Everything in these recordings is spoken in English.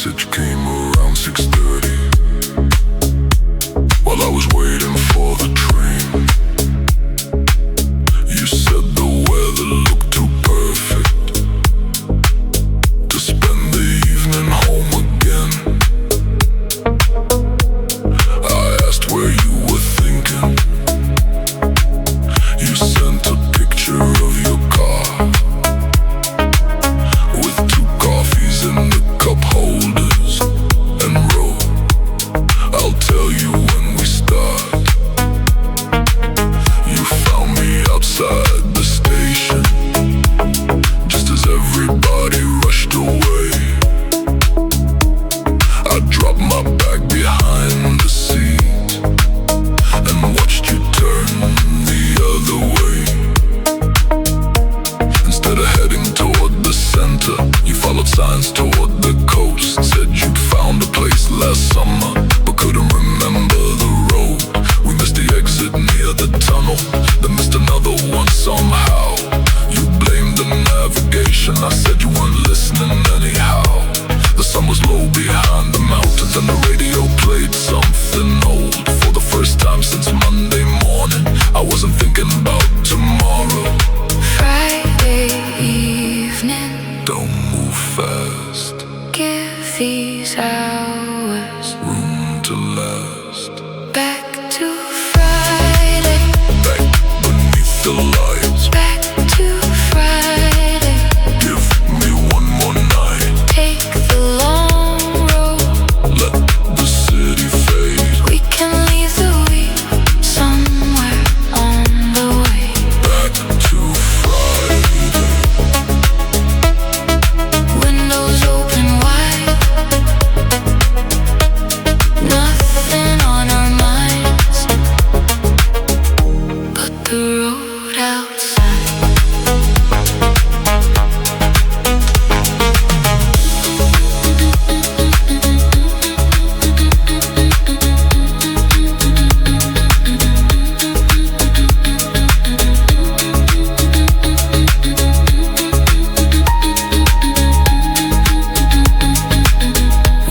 message came around 6:30 while I was waiting for the train. You said the weather looked too perfect to spend the evening home again. I asked where you were thinking. You sent a picture of your car with 2 coffees in the cup holders and wrote, "I'll tell you when we start." You found me outside the station just as everybody rushed away. I dropped my bag behind the seat and watched you turn the other way. Instead of heading toward the center, you followed signs toward the coast. Said you'd found a place last summer, but couldn't remember the road. We missed the exit near the tunnel, then missed another one somehow. You blamed the navigation, I said you weren't listening anyhow. The sun was low behind the mountains and the radio played something old. For the first time since Monday morning, I wasn't thinking about tomorrow. Friday evening, don't move fast, give these hours room to last. back to Friday, Back beneath the lights, back to Friday. give me one more night. Take the long road, Let the city fade. we can leave the week somewhere on the way. Back to Friday. Windows open wide, nothing on our minds but the road outside.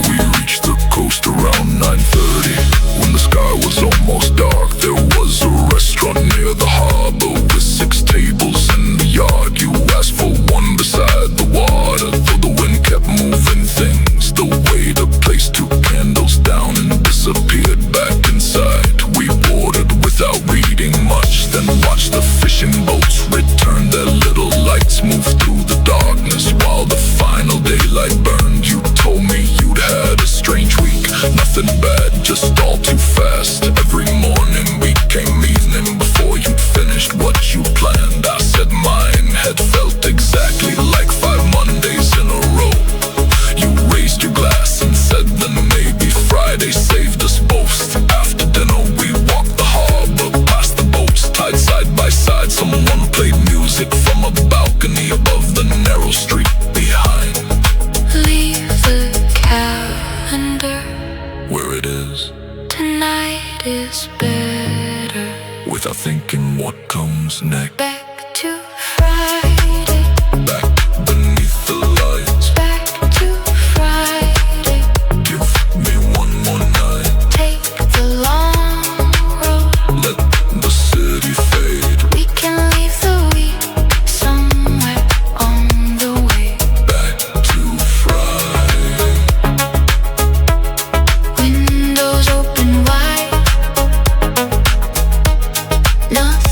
We reached the coast around 9:30. When the sky was almost dark, there was a restaurant near the harbor with 6 tables in the yard. You asked for one beside the water, though the wind kept moving things. The waiter placed 2 candles down and disappeared back inside. We boarded without reading much, then watched the fishing boats return. Their little lights move through the darkness while the final daylight burned. You told me you'd had a strange week, nothing bad, just all too fast. Every morning became evening before you'd finished what you planned. I said mine had felt exactly like 5 Mondays in a row. You raised your glass and said then maybe Friday saved us both. After dinner we walked the harbor past the boats tied side by side. Someone played music from a balcony above the narrow street behind. Leave the calendar, Where it is, tonight is better. without thinking what comes next. Back to Friday, Back beneath the lights, back to Friday. give me one more night. Take the long road, Let the city fade. we can leave the week somewhere on the way. Back to Friday. Windows open wide, nothing